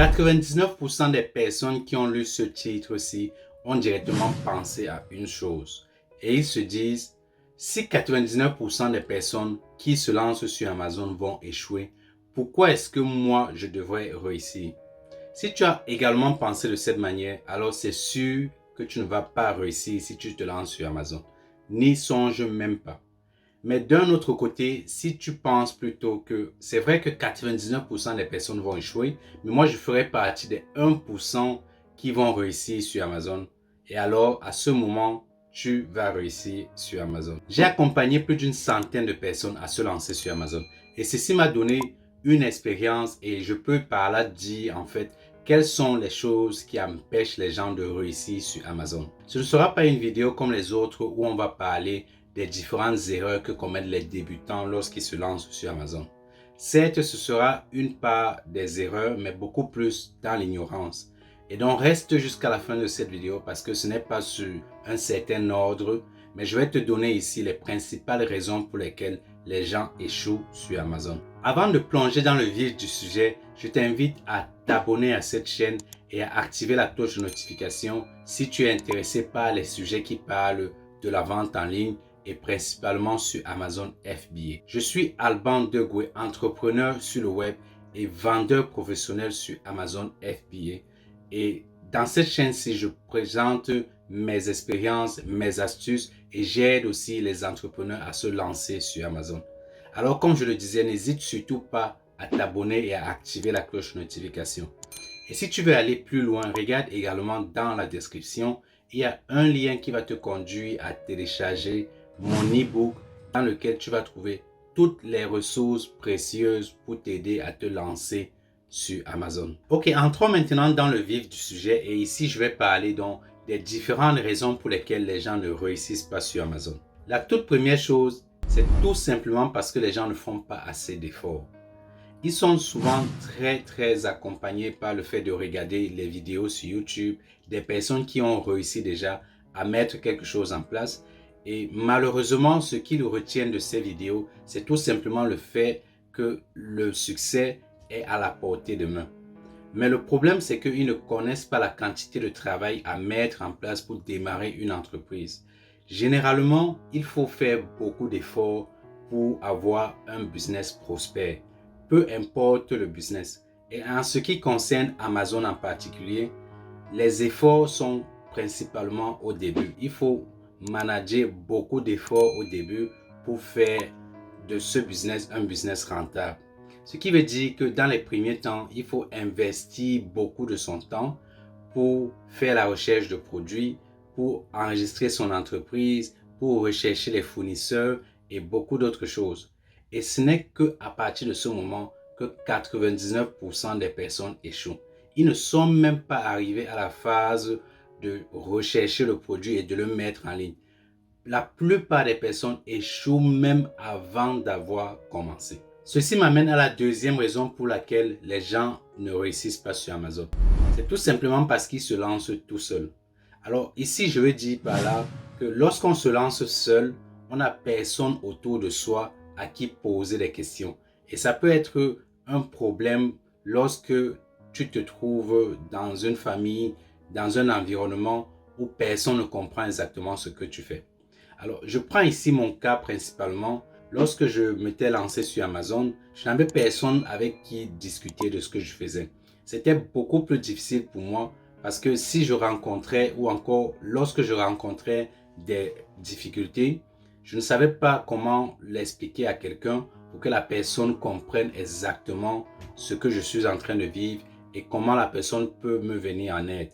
99% des personnes qui ont lu ce titre-ci ont directement pensé à une chose. Et ils se disent, si 99% des personnes qui se lancent sur Amazon vont échouer, pourquoi est-ce que moi je devrais réussir? Si tu as également pensé de cette manière, alors c'est sûr que tu ne vas pas réussir si tu te lances sur Amazon. N'y songe même pas. Mais d'un autre côté, si tu penses plutôt que c'est vrai que 99% des personnes vont échouer, mais moi je ferai partie des 1% qui vont réussir sur Amazon. Et alors, à ce moment, tu vas réussir sur Amazon. J'ai accompagné plus d'une centaine de personnes à se lancer sur Amazon. Et ceci m'a donné une expérience et je peux par là dire en fait quelles sont les choses qui empêchent les gens de réussir sur Amazon. Ce ne sera pas une vidéo comme les autres où on va parler des différentes erreurs que commettent les débutants lorsqu'ils se lancent sur Amazon. Certes, ce sera une part des erreurs, mais beaucoup plus dans l'ignorance. Et donc, reste jusqu'à la fin de cette vidéo parce que ce n'est pas sur un certain ordre, mais je vais te donner ici les principales raisons pour lesquelles les gens échouent sur Amazon. Avant de plonger dans le vif du sujet, je t'invite à t'abonner à cette chaîne et à activer la cloche de notification si tu es intéressé par les sujets qui parlent de la vente en ligne et principalement sur Amazon FBA. Je suis Alban Degoué, entrepreneur sur le web et vendeur professionnel sur Amazon FBA. Et dans cette chaîne-ci, je présente mes expériences, mes astuces et j'aide aussi les entrepreneurs à se lancer sur Amazon. Alors, comme je le disais, n'hésite surtout pas à t'abonner et à activer la cloche de notification. Et si tu veux aller plus loin, regarde également dans la description, il y a un lien qui va te conduire à télécharger mon e-book dans lequel tu vas trouver toutes les ressources précieuses pour t'aider à te lancer sur Amazon. Ok, entrons maintenant dans le vif du sujet et ici je vais parler donc des différentes raisons pour lesquelles les gens ne réussissent pas sur Amazon. La toute première chose, c'est tout simplement parce que les gens ne font pas assez d'efforts. Ils sont souvent très accompagnés par le fait de regarder les vidéos sur YouTube, des personnes qui ont réussi déjà à mettre quelque chose en place. Et malheureusement, ce qu'ils retiennent de ces vidéos, c'est tout simplement le fait que le succès est à la portée de main. Mais le problème, c'est qu'ils ne connaissent pas la quantité de travail à mettre en place pour démarrer une entreprise. Généralement, il faut faire beaucoup d'efforts pour avoir un business prospère. Peu importe le business. Et en ce qui concerne Amazon en particulier, les efforts sont principalement au début. Il faut manager beaucoup d'efforts au début pour faire de ce business un business rentable. Ce qui veut dire que dans les premiers temps, il faut investir beaucoup de son temps pour faire la recherche de produits, pour enregistrer son entreprise, pour rechercher les fournisseurs et beaucoup d'autres choses. Et ce n'est qu'à partir de ce moment que 99% des personnes échouent. Ils ne sont même pas arrivés à la phase de rechercher le produit et de le mettre en ligne. La plupart des personnes échouent même avant d'avoir commencé. Ceci m'amène à la deuxième raison pour laquelle les gens ne réussissent pas sur Amazon. C'est tout simplement parce qu'ils se lancent tout seuls. Alors ici, je veux dire par là que lorsqu'on se lance seul, on n'a personne autour de soi à qui poser des questions. Et ça peut être un problème lorsque tu te trouves dans une famille, dans un environnement où personne ne comprend exactement ce que tu fais. Alors, je prends ici mon cas principalement. Lorsque je m'étais lancé sur Amazon, je n'avais personne avec qui discuter de ce que je faisais. C'était beaucoup plus difficile pour moi parce que si je rencontrais ou encore lorsque je rencontrais des difficultés, je ne savais pas comment l'expliquer à quelqu'un pour que la personne comprenne exactement ce que je suis en train de vivre et comment la personne peut me venir en aide.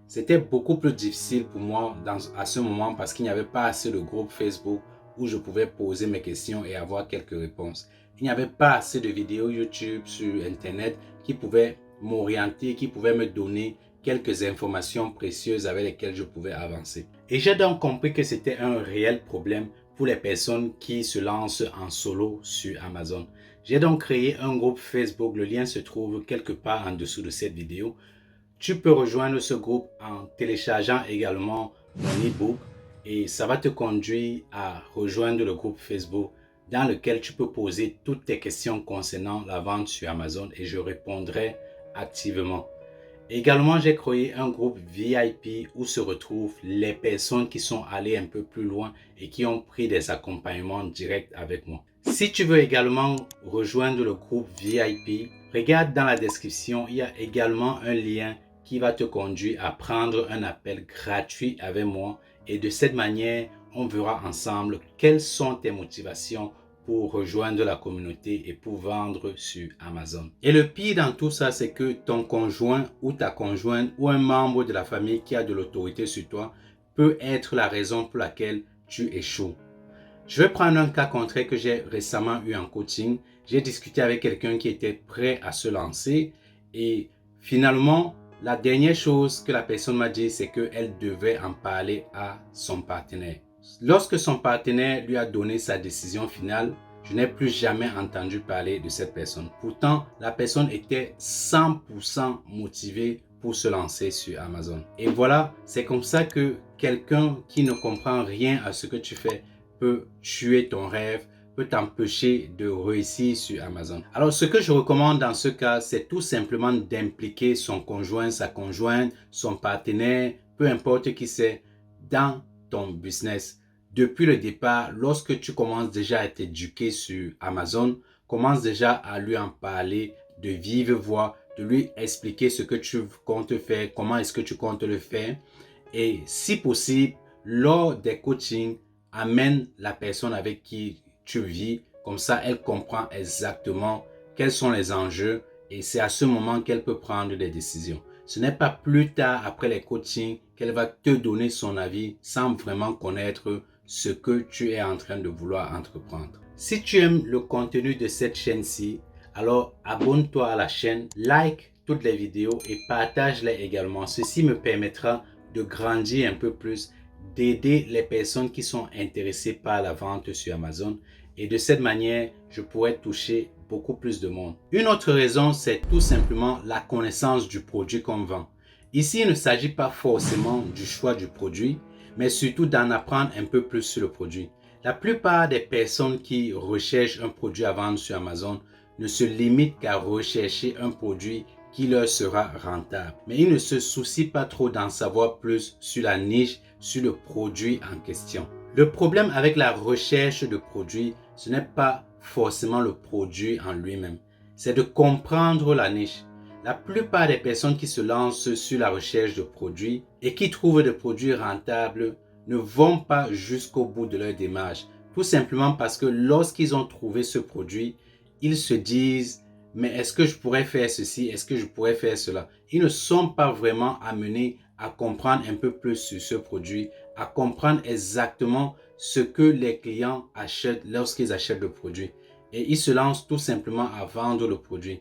C'était beaucoup plus difficile pour moi à ce moment parce qu'il n'y avait pas assez de groupes Facebook où je pouvais poser mes questions et avoir quelques réponses. Il n'y avait pas assez de vidéos YouTube sur Internet qui pouvaient m'orienter, qui pouvaient me donner quelques informations précieuses avec lesquelles je pouvais avancer. Et j'ai donc compris que c'était un réel problème pour les personnes qui se lancent en solo sur Amazon. J'ai donc créé un groupe Facebook, le lien se trouve quelque part en dessous de cette vidéo. Tu peux rejoindre ce groupe en téléchargeant également mon e-book et ça va te conduire à rejoindre le groupe Facebook dans lequel tu peux poser toutes tes questions concernant la vente sur Amazon et je répondrai activement. Également, j'ai créé un groupe VIP où se retrouvent les personnes qui sont allées un peu plus loin et qui ont pris des accompagnements directs avec moi. Si tu veux également rejoindre le groupe VIP, regarde dans la description, il y a également un lien qui va te conduire à prendre un appel gratuit avec moi et de cette manière, on verra ensemble quelles sont tes motivations pour rejoindre la communauté et pour vendre sur Amazon. Et le pire dans tout ça, c'est que ton conjoint ou ta conjointe ou un membre de la famille qui a de l'autorité sur toi peut être la raison pour laquelle tu échoues. Je vais prendre un cas concret que j'ai récemment eu en coaching. J'ai discuté avec quelqu'un qui était prêt à se lancer et finalement, la dernière chose que la personne m'a dit, c'est qu'elle devait en parler à son partenaire. Lorsque son partenaire lui a donné sa décision finale, je n'ai plus jamais entendu parler de cette personne. Pourtant, la personne était 100% motivée pour se lancer sur Amazon. Et voilà, c'est comme ça que quelqu'un qui ne comprend rien à ce que tu fais peut tuer ton rêve, peut t'empêcher de réussir sur Amazon. Alors, ce que je recommande dans ce cas, c'est tout simplement d'impliquer son conjoint, sa conjointe, son partenaire, peu importe qui c'est, dans ton business. Depuis le départ, lorsque tu commences déjà à t'éduquer sur Amazon, commence déjà à lui en parler de vive voix, de lui expliquer ce que tu comptes faire, comment est-ce que tu comptes le faire. Et si possible, lors des coachings, amène la personne avec qui tu vis. Comme ça, elle comprend exactement quels sont les enjeux et c'est à ce moment qu'elle peut prendre des décisions. Ce n'est pas plus tard, après les coachings, qu'elle va te donner son avis sans vraiment connaître ce que tu es en train de vouloir entreprendre. Si tu aimes le contenu de cette chaîne-ci, alors abonne-toi à la chaîne, like toutes les vidéos et partage-les également. Ceci me permettra de grandir un peu plus, d'aider les personnes qui sont intéressées par la vente sur Amazon et de cette manière, je pourrais toucher beaucoup plus de monde. Une autre raison, c'est tout simplement la connaissance du produit qu'on vend. Ici, il ne s'agit pas forcément du choix du produit, mais surtout d'en apprendre un peu plus sur le produit. La plupart des personnes qui recherchent un produit à vendre sur Amazon ne se limitent qu'à rechercher un produit qui leur sera rentable. Mais ils ne se soucient pas trop d'en savoir plus sur la niche, sur le produit en question. Le problème avec la recherche de produits, ce n'est pas forcément le produit en lui-même. C'est de comprendre la niche. La plupart des personnes qui se lancent sur la recherche de produits et qui trouvent des produits rentables ne vont pas jusqu'au bout de leur démarche. Tout simplement parce que lorsqu'ils ont trouvé ce produit, ils se disent « mais est-ce que je pourrais faire ceci? Est-ce que je pourrais faire cela ?» Ils ne sont pas vraiment amenés à comprendre un peu plus sur ce produit, à comprendre exactement ce que les clients achètent lorsqu'ils achètent le produit. Et ils se lancent tout simplement à vendre le produit.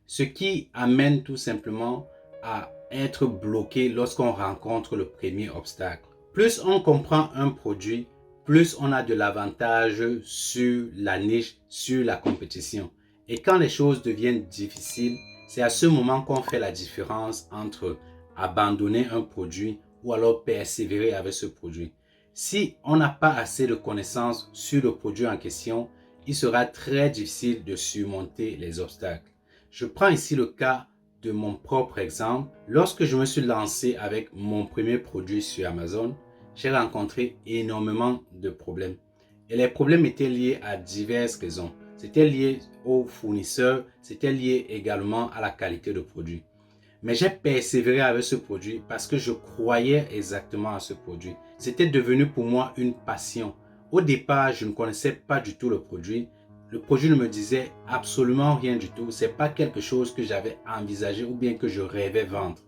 Ce qui amène tout simplement à être bloqué lorsqu'on rencontre le premier obstacle. Plus on comprend un produit, plus on a de l'avantage sur la niche, sur la compétition. Et quand les choses deviennent difficiles, c'est à ce moment qu'on fait la différence entre abandonner un produit ou alors persévérer avec ce produit. Si on n'a pas assez de connaissances sur le produit en question, il sera très difficile de surmonter les obstacles. Je prends ici le cas de mon propre exemple. Lorsque je me suis lancé avec mon premier produit sur Amazon, j'ai rencontré énormément de problèmes. Et les problèmes étaient liés à diverses raisons. C'était lié aux fournisseurs, c'était lié également à la qualité de produit. Mais j'ai persévéré avec ce produit parce que je croyais exactement à ce produit. C'était devenu pour moi une passion. Au départ, je ne connaissais pas du tout le produit. Le produit ne me disait absolument rien du tout. Ce n'est pas quelque chose que j'avais envisagé ou bien que je rêvais vendre.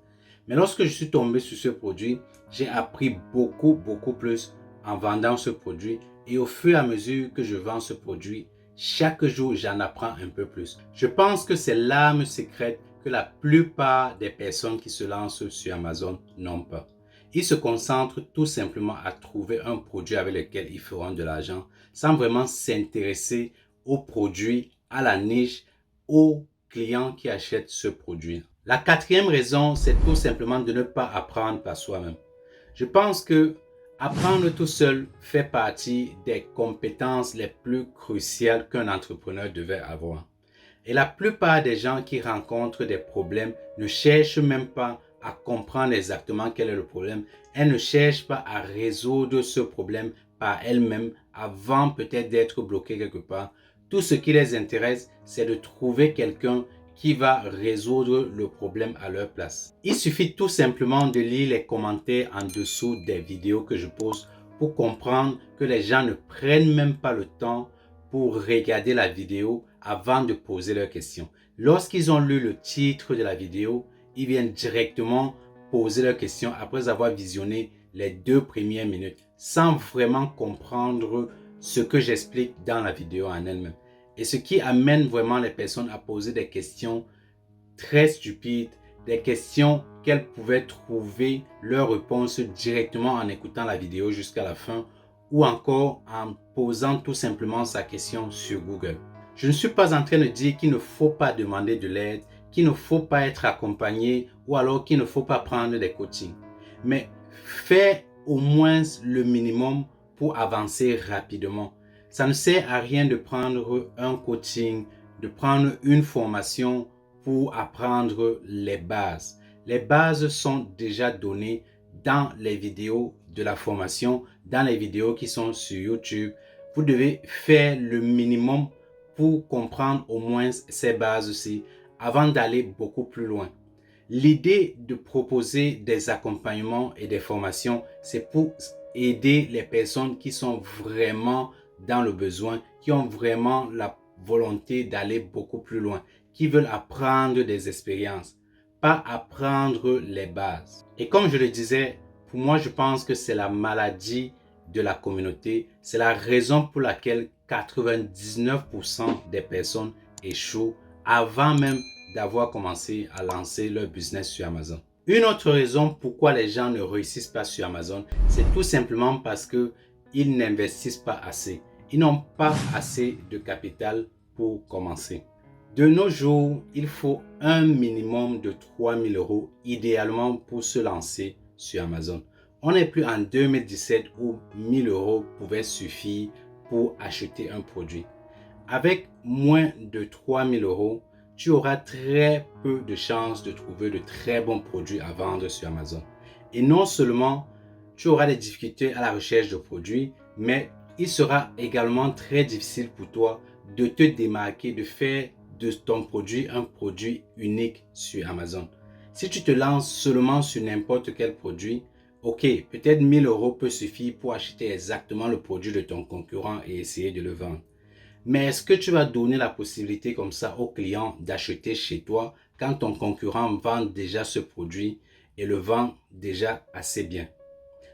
Mais lorsque je suis tombé sur ce produit, j'ai appris beaucoup plus en vendant ce produit. Et au fur et à mesure que je vends ce produit, chaque jour, j'en apprends un peu plus. Je pense que c'est l'arme secrète que la plupart des personnes qui se lancent sur Amazon n'ont pas. Ils se concentrent tout simplement à trouver un produit avec lequel ils feront de l'argent sans vraiment s'intéresser au produit, à la niche, aux clients qui achètent ce produit. La quatrième raison, c'est tout simplement de ne pas apprendre par soi-même. Je pense que apprendre tout seul fait partie des compétences les plus cruciales qu'un entrepreneur devait avoir. Et la plupart des gens qui rencontrent des problèmes ne cherchent même pas à comprendre exactement quel est le problème. Elles ne cherchent pas à résoudre ce problème par elles-mêmes avant peut-être d'être bloquées quelque part. Tout ce qui les intéresse, c'est de trouver quelqu'un qui va résoudre le problème à leur place. Il suffit tout simplement de lire les commentaires en dessous des vidéos que je pose pour comprendre que les gens ne prennent même pas le temps pour regarder la vidéo avant de poser leurs questions. Lorsqu'ils ont lu le titre de la vidéo, ils viennent directement poser leurs questions après avoir visionné les 2 premières minutes sans vraiment comprendre ce que j'explique dans la vidéo en elle-même. Et ce qui amène vraiment les personnes à poser des questions très stupides, des questions qu'elles pouvaient trouver leur réponse directement en écoutant la vidéo jusqu'à la fin ou encore en posant tout simplement sa question sur Google. Je ne suis pas en train de dire qu'il ne faut pas demander de l'aide, qu'il ne faut pas être accompagné ou alors qu'il ne faut pas prendre des coachings. Mais fais au moins le minimum pour avancer rapidement. Ça ne sert à rien de prendre un coaching, de prendre une formation pour apprendre les bases. Les bases sont déjà données dans les vidéos de la formation, dans les vidéos qui sont sur YouTube. Vous devez faire le minimum pour comprendre au moins ces bases-ci avant d'aller beaucoup plus loin. L'idée de proposer des accompagnements et des formations, c'est pour aider les personnes qui sont vraiment dans le besoin, qui ont vraiment la volonté d'aller beaucoup plus loin, qui veulent apprendre des expériences, pas apprendre les bases. Et comme je le disais, pour moi, je pense que c'est la maladie de la communauté. C'est la raison pour laquelle 99% des personnes échouent avant même d'avoir commencé à lancer leur business sur Amazon. Une autre raison pourquoi les gens ne réussissent pas sur Amazon, c'est tout simplement parce qu'ils n'investissent pas assez. Ils n'ont pas assez de capital pour commencer. De nos jours, il faut un minimum de 3 000 € idéalement pour se lancer sur Amazon. On n'est plus en 2017 où 1 000 € pouvaient suffire pour acheter un produit. Avec moins de 3 000 €, tu auras très peu de chances de trouver de très bons produits à vendre sur Amazon. Et non seulement tu auras des difficultés à la recherche de produits, mais il sera également très difficile pour toi de te démarquer, de faire de ton produit un produit unique sur Amazon. Si tu te lances seulement sur n'importe quel produit, ok, peut-être 1 000 € peut suffire pour acheter exactement le produit de ton concurrent et essayer de le vendre. Mais est-ce que tu vas donner la possibilité comme ça aux clients d'acheter chez toi quand ton concurrent vend déjà ce produit et le vend déjà assez bien?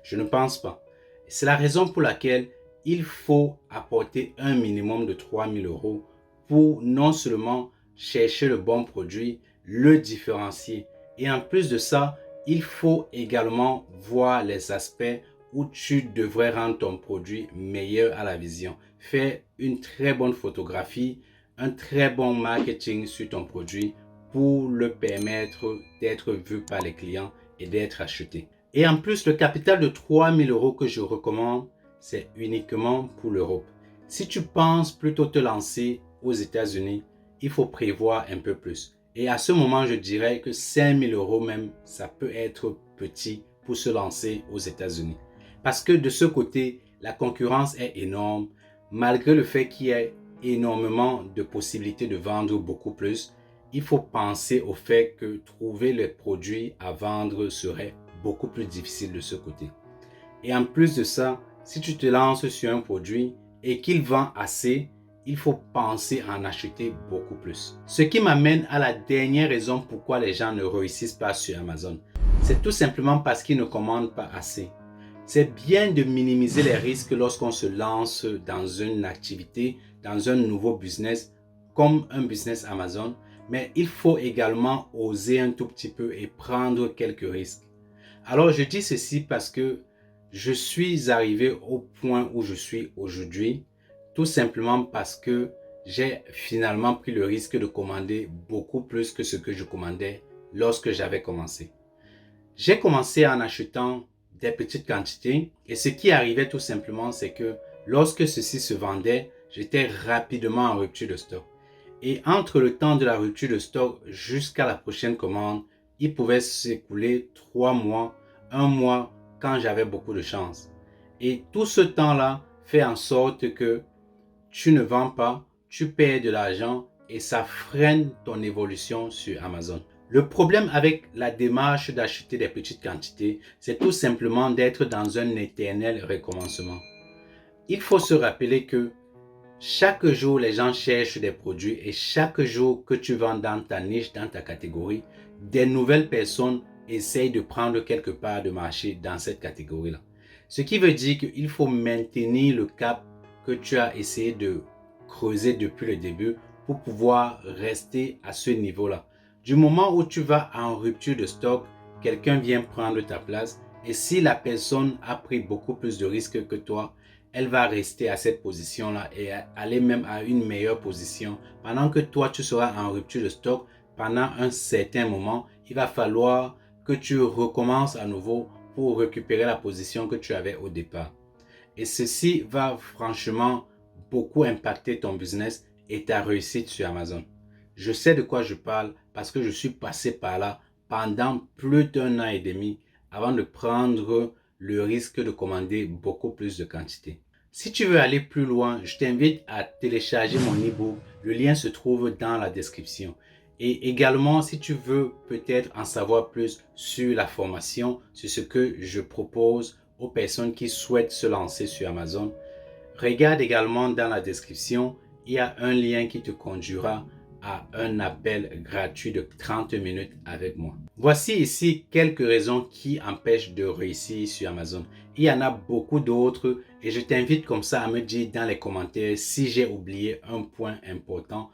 Je ne pense pas. C'est la raison pour laquelle il faut apporter un minimum de 3 000 € pour non seulement chercher le bon produit, le différencier. Et en plus de ça, il faut également voir les aspects où tu devrais rendre ton produit meilleur à la vision. Faire une très bonne photographie, un très bon marketing sur ton produit pour le permettre d'être vu par les clients et d'être acheté. Et en plus, le capital de 3 000 € que je recommande, c'est uniquement pour l'Europe. Si tu penses plutôt te lancer aux États-Unis, il faut prévoir un peu plus. Et à ce moment, je dirais que 5 000 € même, ça peut être petit pour se lancer aux États-Unis. Parce que de ce côté, la concurrence est énorme. Malgré le fait qu'il y ait énormément de possibilités de vendre beaucoup plus, il faut penser au fait que trouver les produits à vendre serait beaucoup plus difficile de ce côté. Et en plus de ça, si tu te lances sur un produit et qu'il vend assez, il faut penser à en acheter beaucoup plus. Ce qui m'amène à la dernière raison pourquoi les gens ne réussissent pas sur Amazon. C'est tout simplement parce qu'ils ne commandent pas assez. C'est bien de minimiser les risques lorsqu'on se lance dans une activité, dans un nouveau business, comme un business Amazon, mais il faut également oser un tout petit peu et prendre quelques risques. Alors je dis ceci parce que je suis arrivé au point où je suis aujourd'hui, tout simplement parce que j'ai finalement pris le risque de commander beaucoup plus que ce que je commandais lorsque j'avais commencé. J'ai commencé en achetant des petites quantités et ce qui arrivait tout simplement, c'est que lorsque ceci se vendait, j'étais rapidement en rupture de stock. Et entre le temps de la rupture de stock jusqu'à la prochaine commande, il pouvait s'écouler 3 mois, 1 mois quand j'avais beaucoup de chance. Et tout ce temps-là fait en sorte que tu ne vends pas, tu perds de l'argent et ça freine ton évolution sur Amazon. Le problème avec la démarche d'acheter des petites quantités, c'est tout simplement d'être dans un éternel recommencement. Il faut se rappeler que chaque jour, les gens cherchent des produits et chaque jour que tu vends dans ta niche, dans ta catégorie, des nouvelles personnes essayent de prendre quelque part de marché dans cette catégorie-là. Ce qui veut dire qu'il faut maintenir le cap que tu as essayé de creuser depuis le début pour pouvoir rester à ce niveau-là. Du moment où tu vas en rupture de stock, quelqu'un vient prendre ta place et si la personne a pris beaucoup plus de risques que toi, elle va rester à cette position-là et aller même à une meilleure position. Pendant que toi, tu seras en rupture de stock pendant un certain moment, il va falloir que tu recommences à nouveau pour récupérer la position que tu avais au départ. Et ceci va franchement beaucoup impacter ton business et ta réussite sur Amazon. Je sais de quoi je parle parce que je suis passé par là pendant plus d'1 an et demi avant de prendre le risque de commander beaucoup plus de quantité. Si tu veux aller plus loin, je t'invite à télécharger mon e-book. Le lien se trouve dans la description. Et également, si tu veux peut-être en savoir plus sur la formation, sur ce que je propose aux personnes qui souhaitent se lancer sur Amazon, regarde également dans la description, il y a un lien qui te conduira à un appel gratuit de 30 minutes avec moi. Voici ici quelques raisons qui empêchent de réussir sur Amazon. Il y en a beaucoup d'autres et je t'invite comme ça à me dire dans les commentaires si j'ai oublié un point important.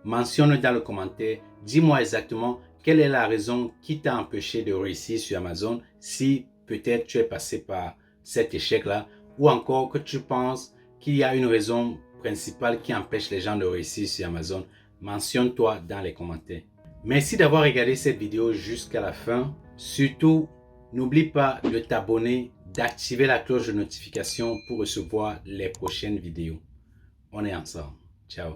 Mentionne dans le commentaire, dis-moi exactement quelle est la raison qui t'a empêché de réussir sur Amazon si peut-être tu es passé par cet échec-là ou encore que tu penses qu'il y a une raison principale qui empêche les gens de réussir sur Amazon. Mentionne-toi dans les commentaires. Merci d'avoir regardé cette vidéo jusqu'à la fin. Surtout, n'oublie pas de t'abonner, d'activer la cloche de notification pour recevoir les prochaines vidéos. On est ensemble. Ciao.